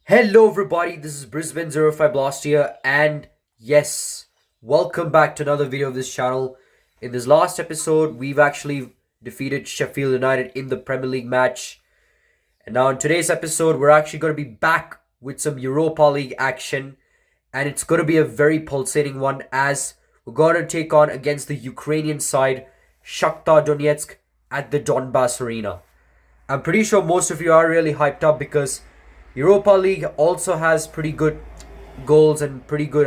Hello everybody, this is Brisbane 05 Blast here, and yes, welcome back to another video of this channel. In this last episode, we've actually defeated Sheffield United in the Premier League match. And now in today's episode, we're actually going to be back with some Europa League action. And it's going to be a very pulsating one as we're going to take on against the Ukrainian side, Shaktar Donetsk at the Donbass Arena. I'm pretty sure most of you are really hyped up because Europa League also has pretty good goals and pretty good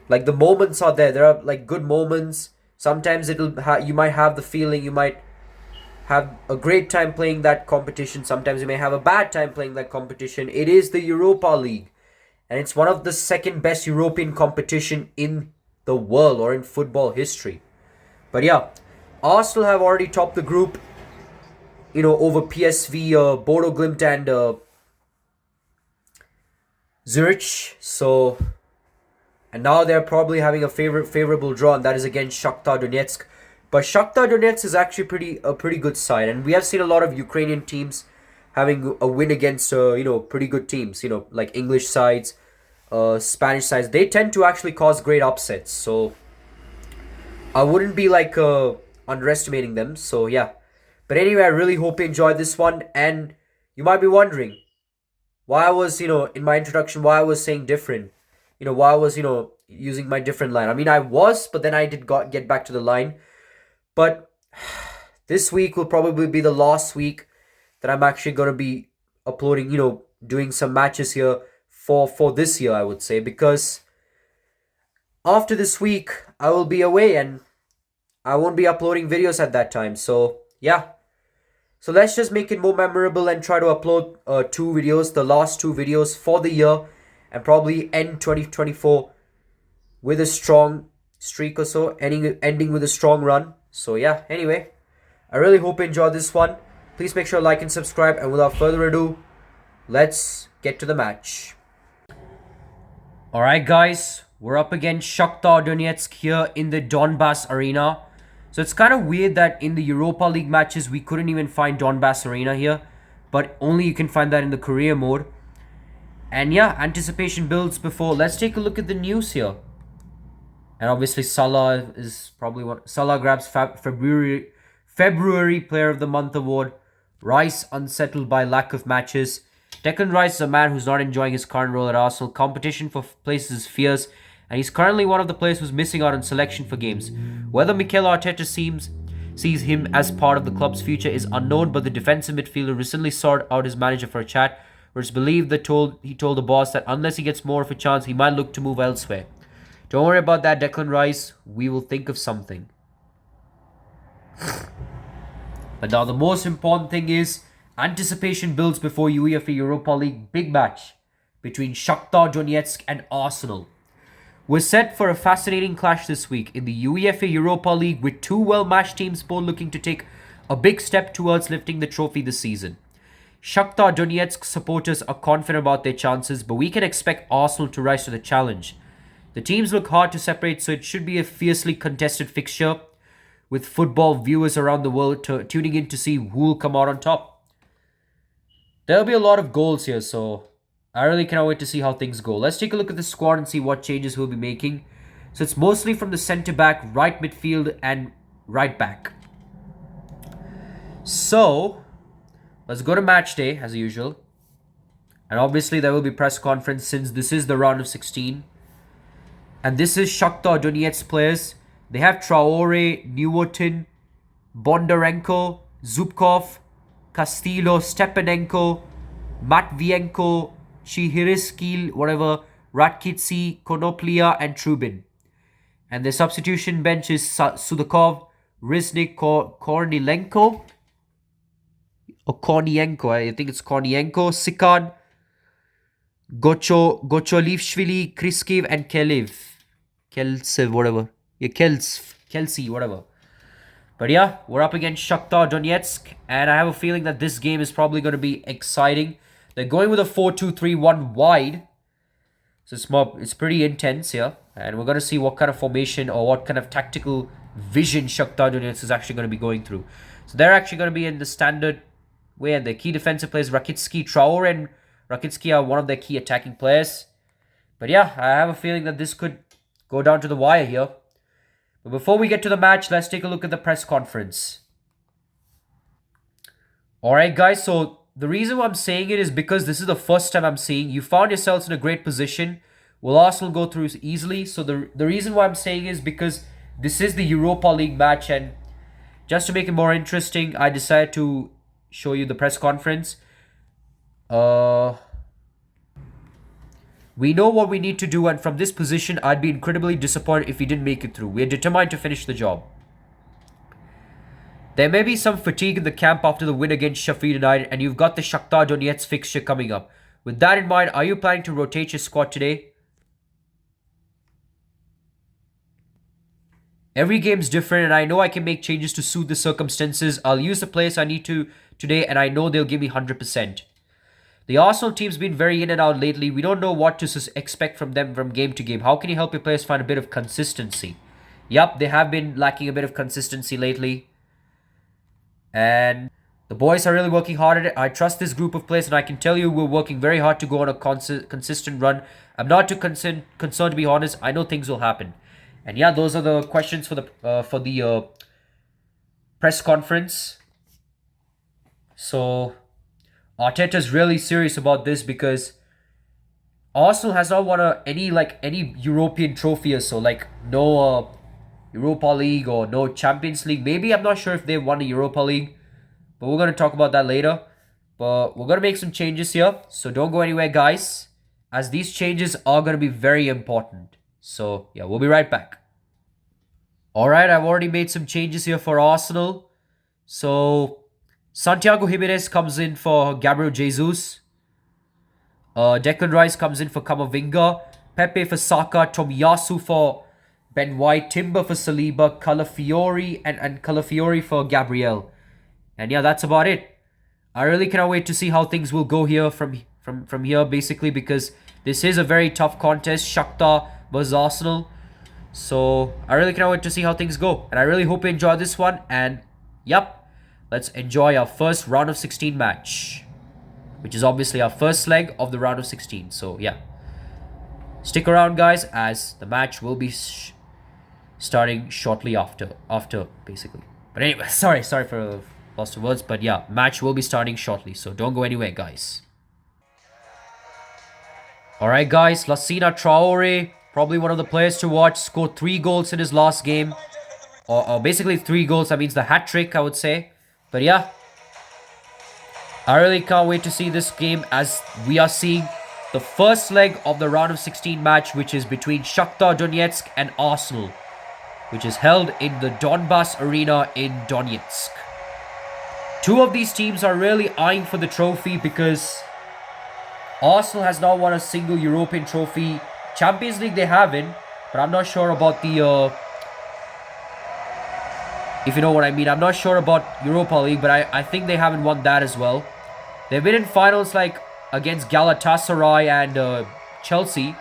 the moments are there. There are like good moments. Sometimes you might have the feeling you might have a great time playing that competition. Sometimes you may have a bad time playing that competition. It is the Europa League, and it's one of the second best European competition in the world or in football history. But yeah, Arsenal have already topped the group, over PSV, Bodo Glimt and Zurich. And now they're probably having a favorable draw, and that is against Shaktar Donetsk. But Shaktar Donetsk is actually a pretty good side, and we have seen a lot of Ukrainian teams having a win against pretty good teams, like English sides, Spanish sides. They tend to actually cause great upsets, so I wouldn't be underestimating them. So yeah. But anyway, I really hope you enjoyed this one. And you might be wondering why I was, in my introduction, why I was saying different. Why I was, using my different line. I mean, I was, but then I did get back to the line. But this week will probably be the last week that I'm actually going to be uploading, doing some matches here for this year, I would say. Because after this week, I will be away and I won't be uploading videos at that time. So yeah. So let's just make it more memorable and try to upload the last two videos for the year, and probably end 2024 with a strong streak or so, ending with a strong run. So yeah, anyway, I really hope you enjoyed this one. Please make sure to like and subscribe, and without further ado, let's get to the match. Alright guys, we're up against Shaktar Donetsk here in the Donbass Arena. So it's kind of weird that in the Europa League matches, we couldn't even find Donbass Arena here. But only you can find that in the career mode. And yeah, anticipation builds before. Let's take a look at the news here. And obviously Salah is probably one. Salah grabs February Player of the Month award. Rice unsettled by lack of matches. Declan Rice is a man who's not enjoying his current role at Arsenal. Competition for places is fierce, and he's currently one of the players who's missing out on selection for games. Whether Mikel Arteta sees him as part of the club's future is unknown, but the defensive midfielder recently sought out his manager for a chat, where it's believed that he told the boss that unless he gets more of a chance, he might look to move elsewhere. Don't worry about that, Declan Rice. We will think of something. But now the most important thing is anticipation builds before UEFA Europa League big match between Shaktar Donetsk and Arsenal. We're set for a fascinating clash this week in the UEFA Europa League, with two well-matched teams both looking to take a big step towards lifting the trophy this season. Shaktar Donetsk supporters are confident about their chances, but we can expect Arsenal to rise to the challenge. The teams look hard to separate, so it should be a fiercely contested fixture, with football viewers around the world tuning in to see who will come out on top. There'll be a lot of goals here, so I really cannot wait to see how things go. Let's take a look at the squad and see what changes we'll be making. So it's mostly from the centre-back, right midfield, and right back. So let's go to match day, as usual. And obviously there will be press conference since this is the round of 16. And this is Shaktar Donetsk players. They have Traore, Newton, Bondarenko, Zubkov, Castillo, Stepanenko, Matvienko, Chihiriskil, Ratkitsi, Konoplia, and Trubin. And the substitution bench is Sudakov, Riznik, Kornienko, I think it's Kornienko, Sikan, Gocholivshvili, Kriskiv, and Kelsey, whatever. But yeah, we're up against Shaktar Donetsk, and I have a feeling that this game is probably going to be exciting. They're going with a 4-2-3-1 wide. So it's pretty intense here. And we're going to see what kind of formation or what kind of tactical vision Shaktar Donetsk is actually going to be going through. So they're actually going to be in the standard way. And the key defensive players, Rakitski, Traore, and Rakitsky are one of their key attacking players. But yeah, I have a feeling that this could go down to the wire here. But before we get to the match, let's take a look at the press conference. Alright guys, so the reason why I'm saying it is because this is the first time I'm seeing. You found yourselves in a great position. Will Arsenal go through easily? So the reason why I'm saying is because this is the Europa League match, and just to make it more interesting, I decided to show you the press conference. We know what we need to do, and from this position, I'd be incredibly disappointed if we didn't make it through. We're determined to finish the job. There may be some fatigue in the camp after the win against Sheffield United, and you've got the Shaktar Donetsk fixture coming up. With that in mind, are you planning to rotate your squad today? Every game's different, and I know I can make changes to suit the circumstances. I'll use the players I need to today, and I know they'll give me 100%. The Arsenal team's been very in and out lately. We don't know what to expect from them from game to game. How can you help your players find a bit of consistency? Yup, they have been lacking a bit of consistency lately. And the boys are really working hard at it. I trust this group of players, and I can tell you we're working very hard to go on a consistent run. I'm not too concerned to be honest. I know things will happen. And yeah, those are the questions for the press conference. So Arteta's really serious about this because Arsenal has not won any European trophy or so, like no Europa League or no Champions League. Maybe, I'm not sure if they won a Europa League, but we're going to talk about that later. But we're going to make some changes here, so don't go anywhere, guys, as these changes are going to be very important. So yeah, we'll be right back. Alright, I've already made some changes here for Arsenal. So Santiago Jimenez comes in for Gabriel Jesus. Declan Rice comes in for Kamavinga. Pepe for Saka. Tomiyasu for Ben White. Timber for Saliba. Calafiori and Calafiori for Gabriel. And yeah, that's about it. I really cannot wait to see how things will go here from here, basically, because this is a very tough contest. Shakhtar versus Arsenal. So I really cannot wait to see how things go. And I really hope you enjoy this one. And yep, let's enjoy our first round of 16 match, which is obviously our first leg of the round of 16. So yeah, stick around, guys, as the match will be starting shortly after basically. But anyway, sorry for lost of words, but yeah, match will be starting shortly, so don't go anywhere, guys. Alright guys, Lassina Traore, probably one of the players to watch, scored 3 goals in his last game. Or basically 3 goals, that means the hat-trick, I would say. But yeah, I really can't wait to see this game, as we are seeing the first leg of the round of 16 match, which is between Shaktar Donetsk and Arsenal, which is held in the Donbass Arena in Donetsk. 2 of these teams are really eyeing for the trophy because Arsenal has not won a single European trophy. Champions League they haven't, but I'm not sure about the if you know what I mean. I'm not sure about Europa League, but I think they haven't won that as well. They've been in finals like against Galatasaray and Chelsea,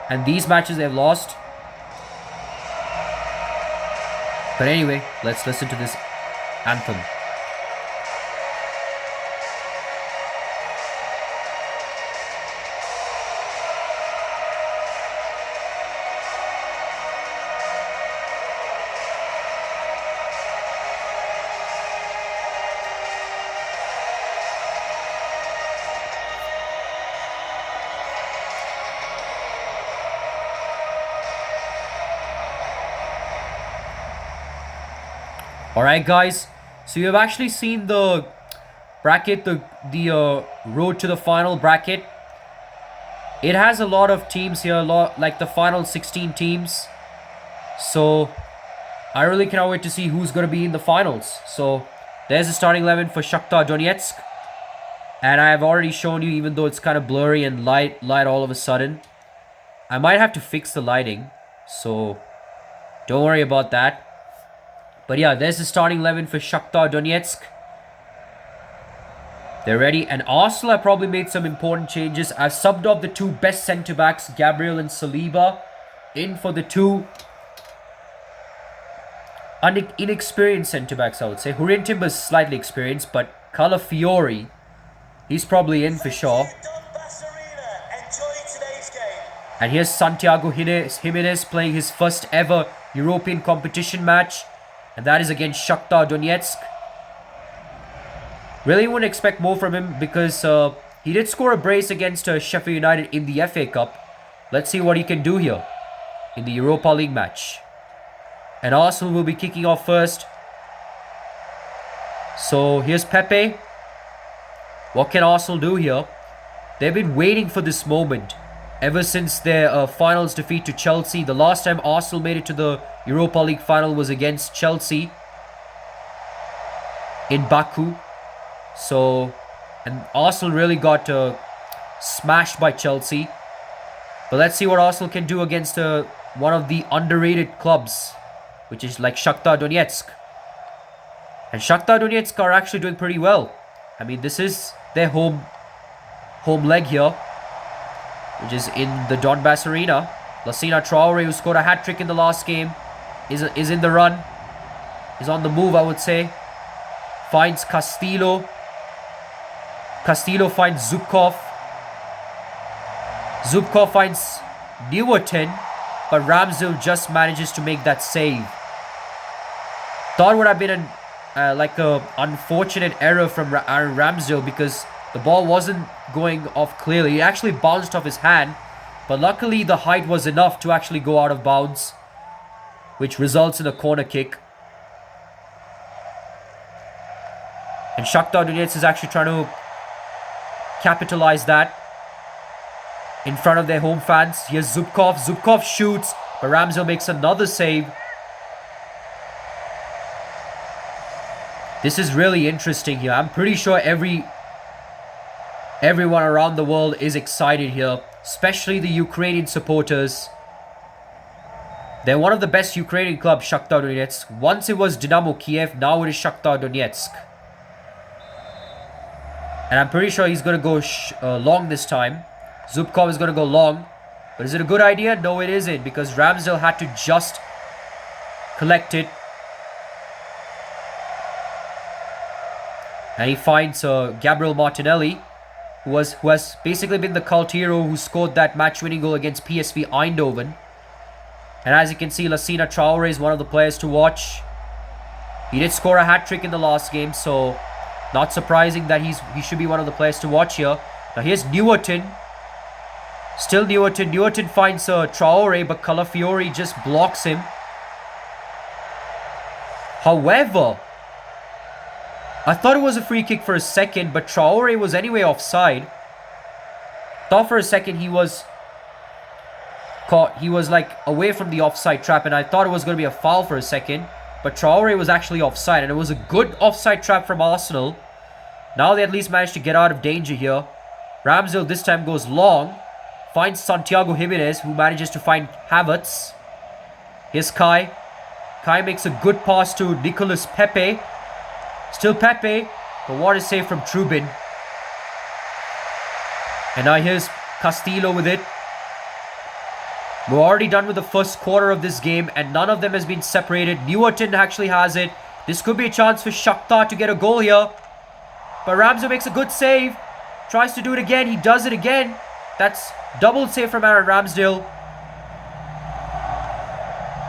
and these matches they've lost. But anyway, let's listen to this anthem. Alright guys, so you have actually seen the bracket, the road to the final bracket. It has a lot of teams here, like the final 16 teams. So I really cannot wait to see who's going to be in the finals. So there's the starting 11 for Shaktar Donetsk. And I have already shown you, even though it's kind of blurry and light all of a sudden. I might have to fix the lighting, so don't worry about that. But yeah, there's the starting 11 for Shaktar Donetsk. They're ready. And Arsenal have probably made some important changes. I've subbed off the 2 best centre-backs, Gabriel and Saliba, in for the 2 inexperienced centre-backs, I would say. Hurrien Timber's slightly experienced, but Calafiori He's probably in for sure. Donbass Arena. Enjoy today's game. And here's Santiago Jimenez playing his first ever European competition match. And that is against Shaktar Donetsk. Really wouldn't expect more from him because he did score a brace against Sheffield United in the FA Cup. Let's see what he can do here in the Europa League match. And Arsenal will be kicking off first. So here's Pepe. What can Arsenal do here? They've been waiting for this moment ever since their finals defeat to Chelsea. The last time Arsenal made it to the Europa League final was against Chelsea in Baku. So, and Arsenal really got smashed by Chelsea. But let's see what Arsenal can do against one of the underrated clubs, which is like Shaktar Donetsk. And Shaktar Donetsk are actually doing pretty well. I mean, this is their home leg here, which is in the Donbass Arena. Lassina Traore, who scored a hat-trick in the last game, is in the run. Is on the move, I would say. Finds Castillo. Castillo finds Zubkov. Zubkov finds Newerton, but Ramsdale just manages to make that save. Thought would have been an unfortunate error from Aaron Ramsdale because the ball wasn't going off clearly. It actually bounced off his hand, but luckily the height was enough to actually go out of bounds, which results in a corner kick. And Shakhtar Donetsk is actually trying to capitalize that in front of their home fans. Here's Zubkov. Zubkov shoots, but Ramsdale makes another save. This is really interesting here. I'm pretty sure everyone around the world is excited here, especially the Ukrainian supporters. They're one of the best Ukrainian clubs, Shakhtar Donetsk. Once it was Dynamo Kiev, now it is Shakhtar Donetsk. And I'm pretty sure he's going to go long this time. Zubkov is going to go long. But is it a good idea? No, it isn't, because Ramsdale had to just collect it. And he finds Gabriel Martinelli, who has basically been the cult hero who scored that match-winning goal against PSV Eindhoven. And as you can see, Lassina Traore is one of the players to watch. He did score a hat-trick in the last game, so not surprising that he should be one of the players to watch here. Now here's Newerton. Still Newerton. Newerton finds Traore, but Calafiori just blocks him. However, I thought it was a free kick for a second, but Traore was anyway offside. Thought for a second he was caught. He was like away from the offside trap, and I thought it was going to be a foul for a second. But Traore was actually offside, and it was a good offside trap from Arsenal. Now they at least managed to get out of danger here. Ramsdale this time goes long. Finds Santiago Jimenez, who manages to find Havertz. Here's Kai. Kai makes a good pass to Nicolas Pepe. Still Pepe, but what a save from Trubin. And now here's Castillo with it. We're already done with the first quarter of this game, and none of them has been separated. Newerton actually has it. This could be a chance for Shakhtar to get a goal here. But Ramsdale makes a good save. Tries to do it again. He does it again. That's double save from Aaron Ramsdale.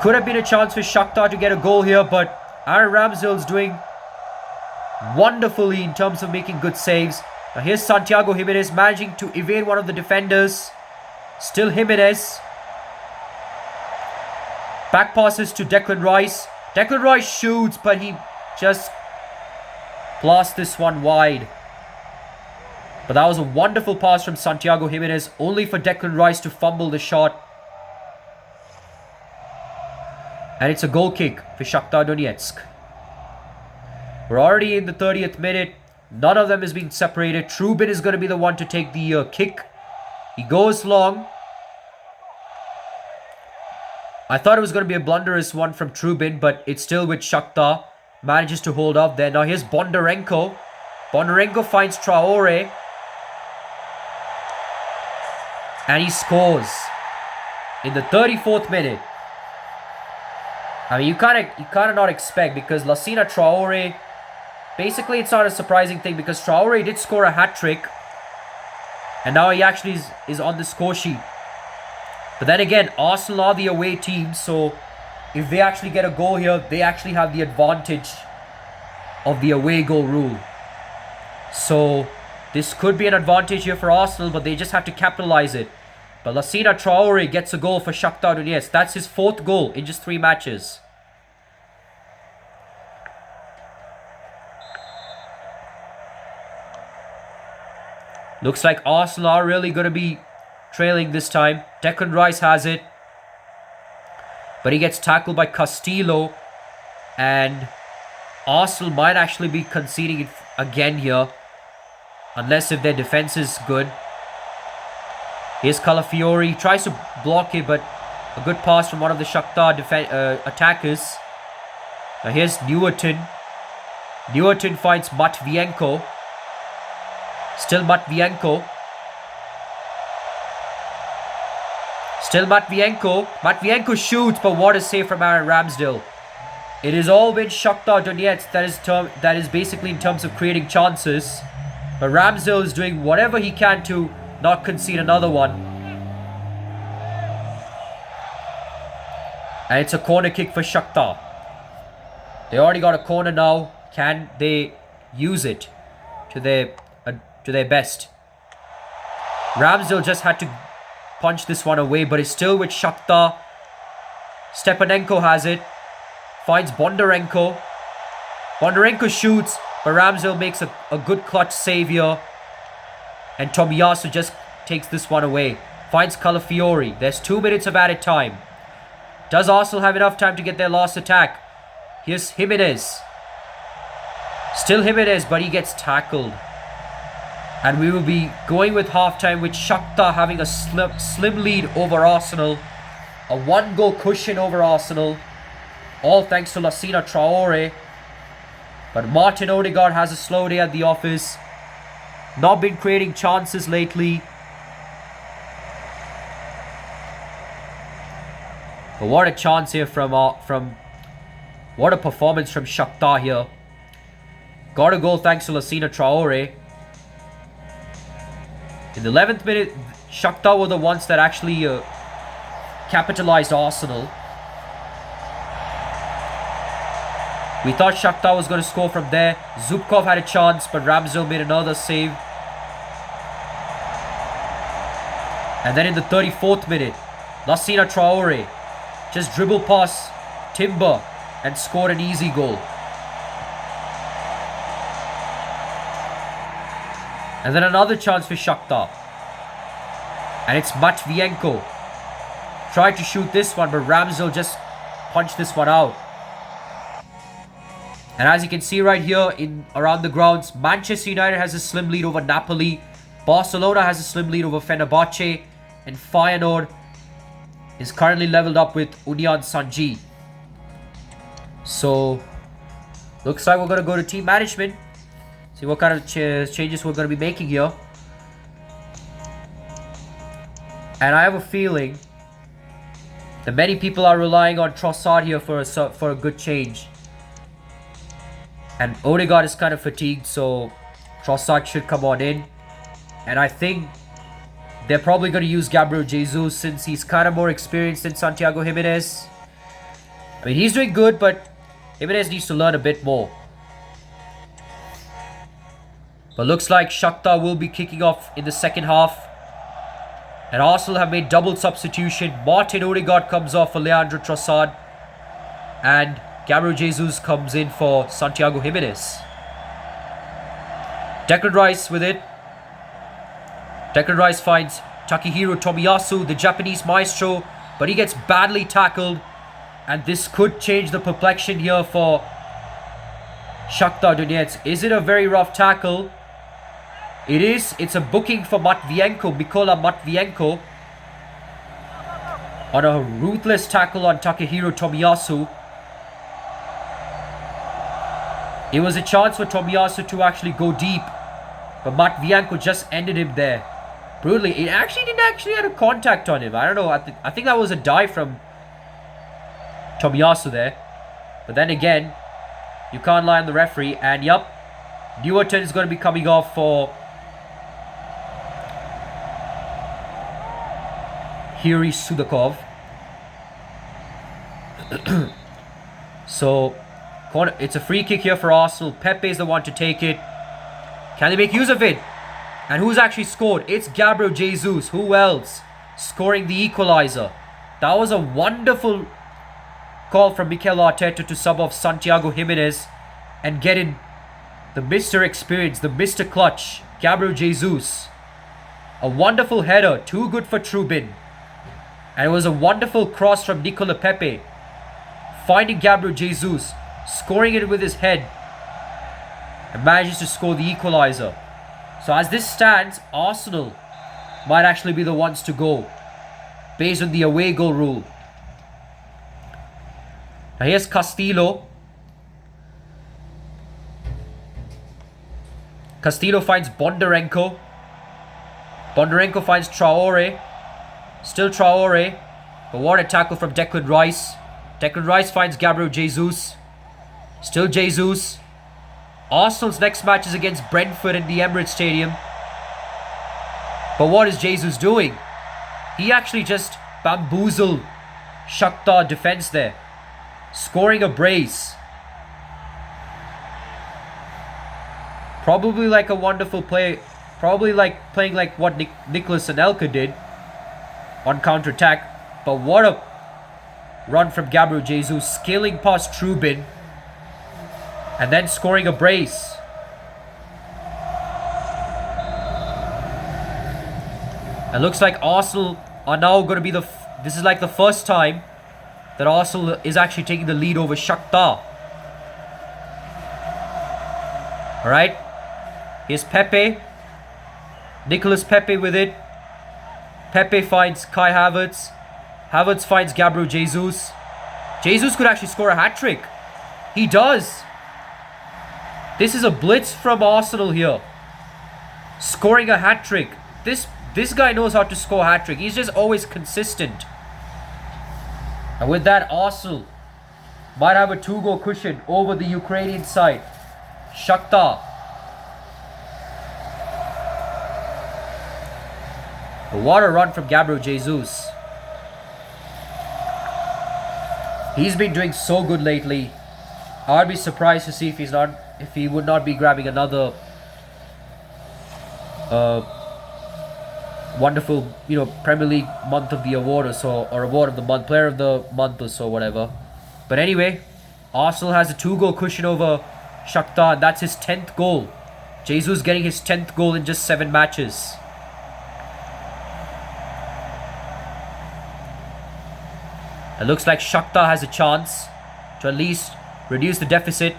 Could have been a chance for Shakhtar to get a goal here, but Aaron Ramsdale is doing wonderfully in terms of making good saves. Now here's Santiago Jimenez managing to evade one of the defenders. Still Jimenez. Back passes to Declan Rice. Declan Rice shoots, but he just blasts this one wide. But that was a wonderful pass from Santiago Jimenez, only for Declan Rice to fumble the shot. And it's a goal kick for Shakhtar Donetsk. We're already in the 30th minute. None of them is being separated. Trubin is going to be the one to take the kick. He goes long. I thought it was going to be a blunderous one from Trubin, but it's still with Shakhtar. Manages to hold up there. Now here's Bondarenko. Bondarenko finds Traore. And he scores in the 34th minute. I mean, you kind of not expect, because Lassina Traore basically it's not a surprising thing because Traore did score a hat-trick. And now he actually is on the score sheet. But then again, Arsenal are the away team, so if they actually get a goal here, they actually have the advantage of the away goal rule. So this could be an advantage here for Arsenal, but they just have to capitalize it. But Lassina Traore gets a goal for Shaktar Donetsk. That's his 4th goal in just 3 matches. Looks like Arsenal are really going to be trailing this time. Declan Rice has it. But he gets tackled by Castillo. And Arsenal might actually be conceding it again here. Unless if their defense is good. Here's Calafiori. He tries to block it, but a good pass from one of the Shakhtar attackers. Now here's Newerton. Newerton finds Matvienko. Still Matvienko. Still Matvienko. Matvienko shoots, but what a save from Aaron Ramsdale. It is all been Shaktar Donetsk that is basically in terms of creating chances. But Ramsdale is doing whatever he can to not concede another one. And it's a corner kick for Shakhtar. They already got a corner now. Can they use it to their best? Ramsdale just had to punch this one away, but it's still with Shakhtar. Stepanenko has it. Finds Bondarenko. Bondarenko shoots, but Ramsdale makes a good clutch save here. And Tomiyasu just takes this one away. Finds Calafiori. There's 2 minutes of added time. Does Arsenal have enough time to get their last attack? Here's Jimenez. Still Jimenez, but he gets tackled. And we will be going with halftime with Shakhtar having a slim lead over Arsenal. A 1-goal cushion over Arsenal. All thanks to Lassina Traore. But Martin Odegaard has a slow day at the office. Not been creating chances lately. But what a chance here from what a performance from Shakhtar here. Got a goal thanks to Lassina Traore. In the 11th minute, Shakhtar were the ones that actually capitalized Arsenal. We thought Shakhtar was going to score from there. Zubkov had a chance, but Ramsdale made another save. And then in the 34th minute, Lassina Traore just dribbled past Timber and scored an easy goal. And then another chance for Shakhtar. And it's Matvienko. Tried to shoot this one, but Ramsdale just punched this one out. And as you can see right here in around the grounds, Manchester United has a slim lead over Napoli. Barcelona has a slim lead over Fenerbahce. And Feyenoord is currently leveled up with Union Saint-Gilles. So, looks like we're going to go to team management. See what kind of changes we're going to be making here. And I have a feeling that many people are relying on Trossard here for a good change. And Odegaard is kind of fatigued, so Trossard should come on in. And I think they're probably going to use Gabriel Jesus since he's kind of more experienced than Santiago Jimenez. I mean, he's doing good, but Jimenez needs to learn a bit more. But looks like Shakhtar will be kicking off in the second half. And Arsenal have made double substitution. Martin Odegaard comes off for Leandro Trossard. And Gabriel Jesus comes in for Santiago Jimenez. Declan Rice with it. Declan Rice finds Takehiro Tomiyasu, the Japanese maestro. But he gets badly tackled. And this could change the complexion here for Shakhtar Donetsk. Is it a very rough tackle? It is. It's a booking for Matvienko, Mikola Matvienko. On a ruthless tackle on Takehiro Tomiyasu. It was a chance for Tomiyasu to actually go deep. But Matvienko just ended him there. Brutally. It actually didn't have a contact on him. I don't know. I think that was a dive from Tomiyasu there. But then again, you can't lie on the referee. And yup, Newerton is going to be coming off for Yuri Sudakov. So, it's a free kick here for Arsenal. Pepe is the one to take it. Can they make use of it? And who's actually scored? It's Gabriel Jesus. Who else? Scoring the equalizer. That was a wonderful call from Mikel Arteta to sub off Santiago Jimenez and get in the Mr. Experience, the Mr. Clutch, Gabriel Jesus. A wonderful header, too good for Trubin. And it was a wonderful cross from Nicola Pepe, finding Gabriel Jesus, scoring it with his head, and manages to score the equalizer. So as this stands, Arsenal might actually be the ones to go, based on the away goal rule. Now here's Castillo. Castillo finds Bondarenko. Bondarenko finds Traore. Still Traore. But what a tackle from Declan Rice. Declan Rice finds Gabriel Jesus. Still Jesus. Arsenal's next match is against Brentford in the Emirates Stadium. But what is Jesus doing? He actually just bamboozled Shakhtar defense there, scoring a brace. Probably like a wonderful play. Probably like playing like what Nicolas Anelka did on counter-attack. But what a run from Gabriel Jesus, scaling past Trubin and then scoring a brace. It looks like Arsenal are now going to be this is like the first time that Arsenal is actually taking the lead over Shakhtar. Alright. Here's Pepe. Nicolas Pepe with it. Pepe finds Kai Havertz. Havertz finds Gabriel Jesus. Jesus could actually score a hat-trick. He does. This is a blitz from Arsenal here, scoring a hat-trick. This guy knows how to score a hat-trick. He's just always consistent. And with that, Arsenal might have a 2-goal cushion over the Ukrainian side, Shakhtar. But what a run from Gabriel Jesus. He's been doing so good lately. I'd be surprised to see if he would not be grabbing another wonderful, Premier League month of the award or so, or award of the month, player of the month or so, whatever. But anyway, Arsenal has a 2-goal cushion over Shakhtar, and that's his 10th goal. Jesus getting his 10th goal in just 7 matches. It looks like Shakhtar has a chance to at least reduce the deficit.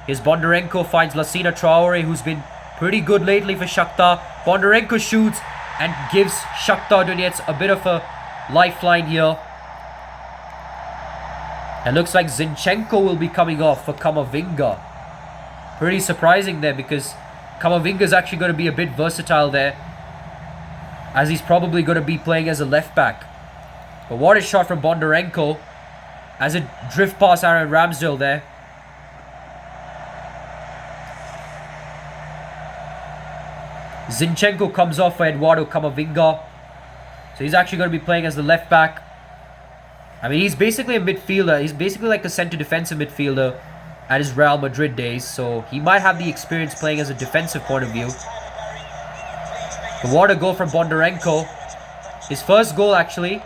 Here's Bondarenko finds Lassina Traore, who's been pretty good lately for Shakhtar. Bondarenko shoots and gives Shaktar Donetsk a bit of a lifeline here. It looks like Zinchenko will be coming off for Kamavinga. Pretty surprising there, because Kamavinga is actually going to be a bit versatile there, as he's probably going to be playing as a left back. But what a shot from Bondarenko as it drift past Aaron Ramsdale there. Zinchenko comes off for Eduardo Camavinga. So he's actually going to be playing as the left back. I mean, he's basically a midfielder. He's basically like a centre defensive midfielder at his Real Madrid days. So he might have the experience playing as a defensive point of view. But what a goal from Bondarenko. His first goal actually.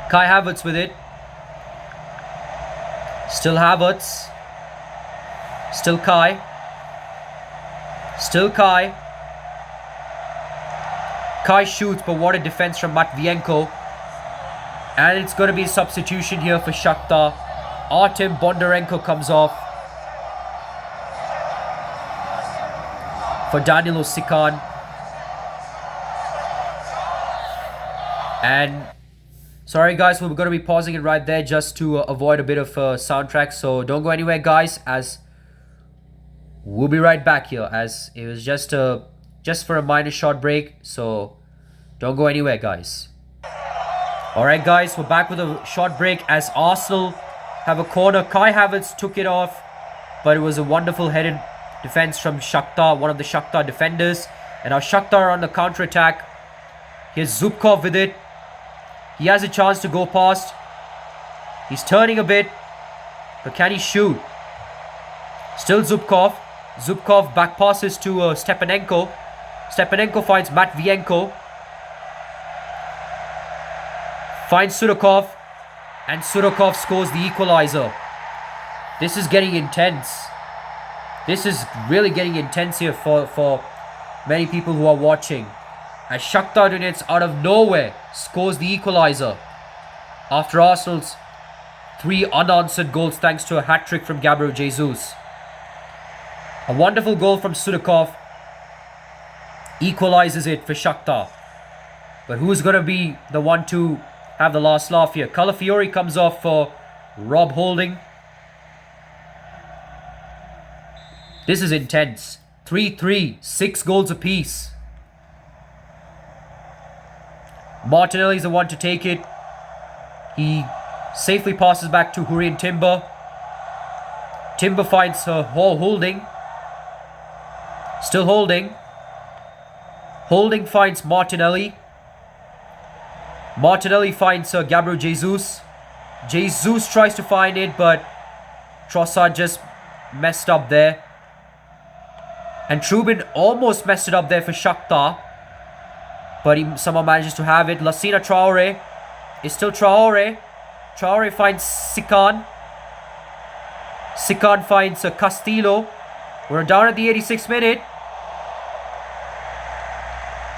Kai Havertz with it. Still Havertz. Still Kai. Still Kai. Kai shoots, but what a defense from Matvienko. And it's going to be a substitution here for Shakhtar. Artem Bondarenko comes off for Danilo Sikan. And sorry guys, we're going to be pausing it right there just to avoid a bit of soundtrack. So don't go anywhere guys, as we'll be right back here, as it was just for a minor short break. So don't go anywhere guys. Alright guys, we're back with a short break as Arsenal have a corner. Kai Havertz took it off, but it was a wonderful headed defense from Shakhtar, one of the Shakhtar defenders. And now Shakhtar on the counter-attack. Here's Zubkov with it. He has a chance to go past. He's turning a bit. But can he shoot? Still Zubkov. Zubkov back passes to Stepanenko. Stepanenko finds Matvienko. Finds Sudakov. And Sudakov scores the equalizer. This is getting intense. This is really getting intense here for many people who are watching. As Shakhtar Donetsk out of nowhere scores the equalizer. After Arsenal's 3 unanswered goals thanks to a hat-trick from Gabriel Jesus. A wonderful goal from Sudakov equalizes it for Shakhtar. But who's going to be the one to have the last laugh here? Calafiori comes off for Rob Holding. This is intense. 3-3, 6 goals apiece. Martinelli's the one to take it. He safely passes back to Hurrien Timber. Timber finds Holding. Still Holding. Holding finds Martinelli. Martinelli finds Gabriel Jesus. Jesus tries to find it, but Trossard just messed up there. And Trubin almost messed it up there for Shakhtar. But he somehow manages to have it. Lassina Traore is still Traore. Traore finds Sikan. Sikan finds Castillo. We're down at the 86th minute.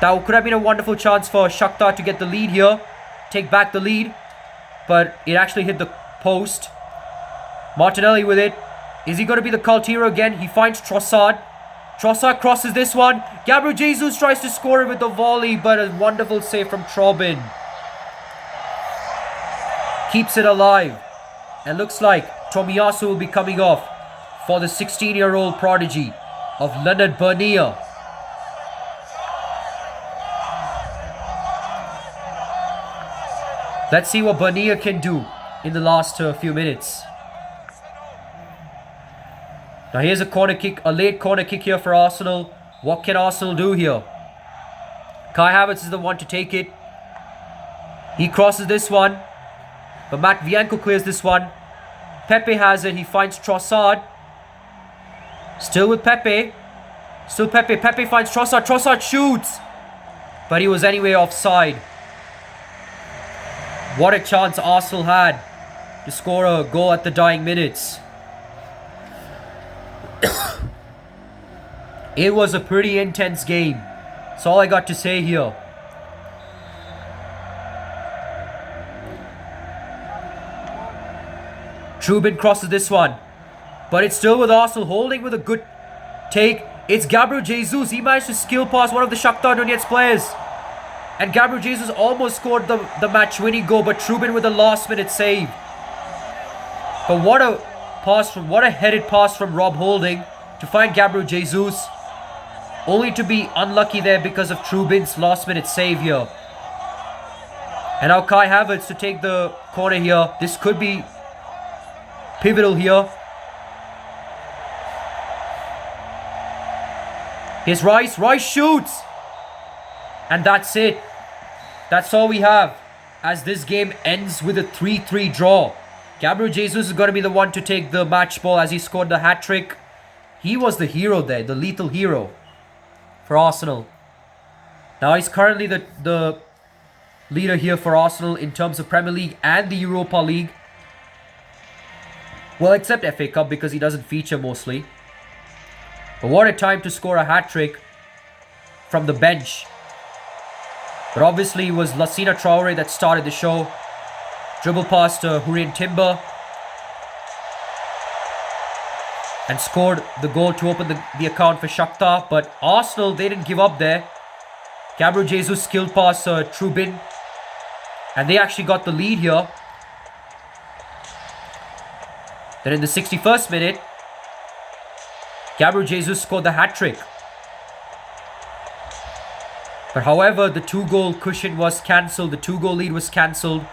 That could have been a wonderful chance for Shakhtar to get the lead here. Take back the lead. But it actually hit the post. Martinelli with it. Is he going to be the cult hero again? He finds Trossard. Trossard crosses this one. Gabriel Jesus tries to score it with the volley, but a wonderful save from Trobin. Keeps it alive. And looks like Tomiyasu will be coming off for the 16-year-old prodigy of Leonard Bernier. Let's see what Bernier can do in the last few minutes. Now here's a corner kick, a late corner kick here for Arsenal. What can Arsenal do here? Kai Havertz is the one to take it. He crosses this one. But Matvienko clears this one. Pepe has it. He finds Trossard. Still with Pepe. Still Pepe. Pepe finds Trossard. Trossard shoots. But he was anyway offside. What a chance Arsenal had to score a goal at the dying minutes. It was a pretty intense game. That's all I got to say here. Trubin crosses this one. But it's still with Arsenal. Holding with a good take. It's Gabriel Jesus. He managed to skill pass one of the Shakhtar Donetsk players. And Gabriel Jesus almost scored the match-winning goal. But Trubin with a last-minute save. But what a headed pass from Rob Holding to find Gabriel Jesus. Only to be unlucky there because of Trubin's last-minute save here. And now Kai Havertz to take the corner here. This could be pivotal here. Here's Rice. Rice shoots. And that's it. That's all we have. As this game ends with a 3-3 draw. Gabriel Jesus is going to be the one to take the match ball as he scored the hat-trick. He was the hero there. The lethal hero for Arsenal. Now he's currently the leader here for Arsenal in terms of Premier League and the Europa League. Well, except FA Cup because he doesn't feature mostly. But what a time to score a hat-trick from the bench. But obviously it was Lassina Traore that started the show. Dribble past Hurrien Timber. And scored the goal to open the account for Shakhtar. But Arsenal, they didn't give up there. Gabriel Jesus skilled past Trubin. And they actually got the lead here. Then in the 61st minute, Gabriel Jesus scored the hat-trick. But however, the 2-goal cushion was cancelled. The 2-goal lead was cancelled.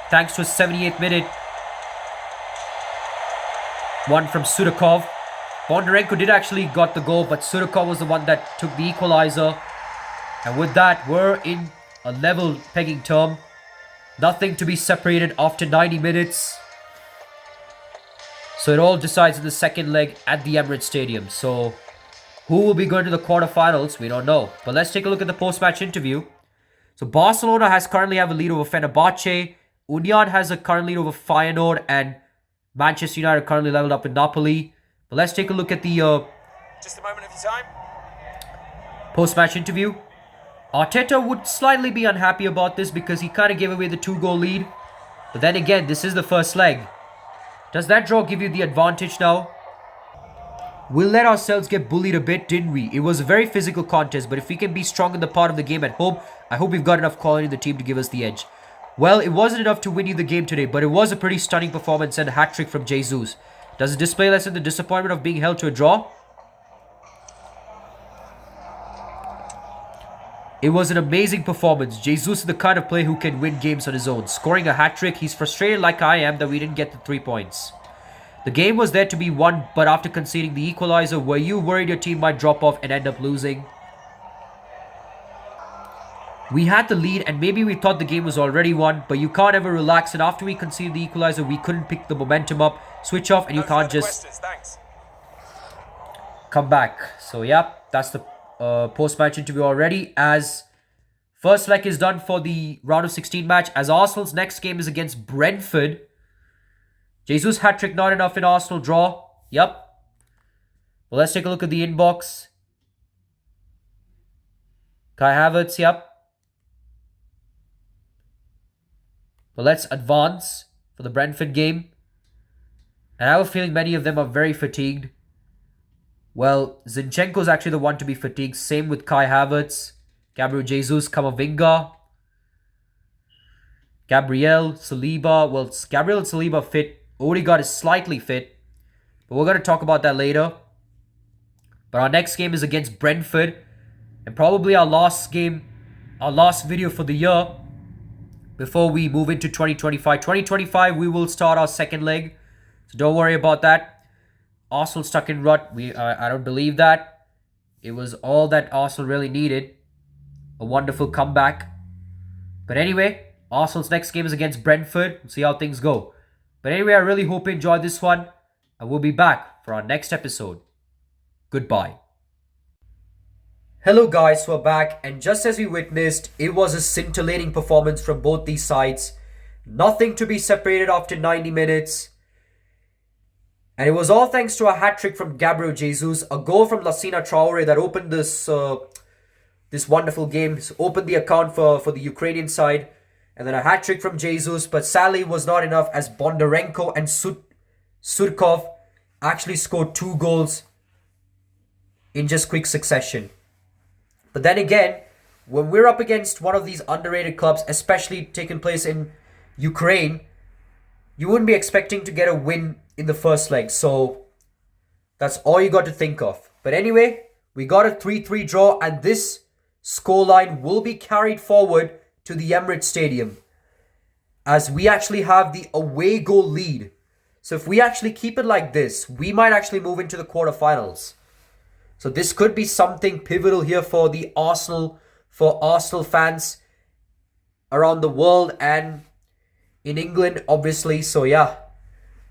Thanks to a 78th minute one from Sudakov. Bondarenko did actually got the goal, but Surikov was the one that took the equalizer. And with that, we're in a level pegging term. Nothing to be separated after 90 minutes. So it all decides in the second leg at the Emirates Stadium. So who will be going to the quarterfinals? We don't know. But let's take a look at the post-match interview. So Barcelona has currently have a lead over Fenerbahce. Union has a current lead over Feyenoord. And Manchester United currently leveled up with Napoli. But let's take a look at the Just a moment of your time. post-match interview. Arteta would slightly be unhappy about this because he kind of gave away the 2-goal lead. But then again, this is the first leg. Does that draw give you the advantage now? We let ourselves get bullied a bit, didn't we? It was a very physical contest, but if we can be strong in the part of the game at home, I hope we've got enough quality in the team to give us the edge. Well, it wasn't enough to win you the game today, but it was a pretty stunning performance and a hat-trick from Jesus. Does it display less in the disappointment of being held to a draw? It was an amazing performance. Jesus is the kind of player who can win games on his own. Scoring a hat-trick, he's frustrated like I am that we didn't get the 3 points. The game was there to be won, but after conceding the equalizer, were you worried your team might drop off and end up losing? We had the lead and maybe we thought the game was already won, but you can't ever relax, and after we conceded the equalizer, we couldn't pick the momentum up, switch off, and you can't just come back. So yeah, that's the post-match interview already, as first leg is done for the round of 16 match, as Arsenal's next game is against Brentford. Jesus hat-trick not enough in Arsenal draw. Yep. Well, let's take a look at the inbox. Kai Havertz, yep. But let's advance for the Brentford game. And I have a feeling many of them are very fatigued. Well, Zinchenko's actually the one to be fatigued. Same with Kai Havertz, Gabriel Jesus, Camavinga, Gabriel, Saliba. Well, Gabriel and Saliba fit. Odegaard is slightly fit. But we're going to talk about that later. But our next game is against Brentford. And probably our last game, our last video for the year, before we move into 2025. 2025, we will start our second leg. So don't worry about that. Arsenal stuck in rut. I don't believe that. It was all that Arsenal really needed. A wonderful comeback. But anyway, Arsenal's next game is against Brentford. We'll see how things go. But anyway, I really hope you enjoyed this one. And we'll be back for our next episode. Goodbye. Hello guys, we're back. And just as we witnessed, it was a scintillating performance from both these sides. Nothing to be separated after 90 minutes. And it was all thanks to a hat-trick from Gabriel Jesus, a goal from Lassina Traore that opened this this wonderful game, opened the account for the Ukrainian side, and then a hat-trick from Jesus, but sadly was not enough as Bondarenko and Surkov actually scored 2 goals in just quick succession. But then again, when we're up against one of these underrated clubs, especially taking place in Ukraine, you wouldn't be expecting to get a win in the first leg. So that's all you got to think of. But anyway, we got a 3-3 draw, and this scoreline will be carried forward to the Emirates Stadium, as we actually have the away goal lead. So if we actually keep it like this, we might actually move into the quarterfinals. So this could be something pivotal here for Arsenal fans around the world and in England, obviously. So yeah.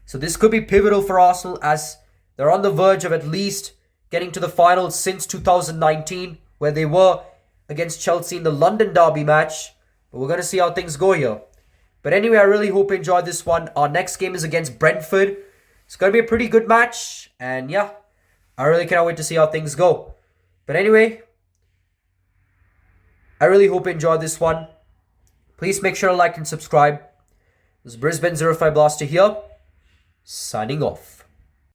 So this could be pivotal for Arsenal, as they're on the verge of at least getting to the finals since 2019, where they were against Chelsea in the London derby match. But we're going to see how things go here. But anyway, I really hope you enjoyed this one. Our next game is against Brentford. It's going to be a pretty good match. And yeah, I really cannot wait to see how things go. But anyway, I really hope you enjoyed this one. Please make sure to like and subscribe. This is Brisbane 05 Blaster here, signing off.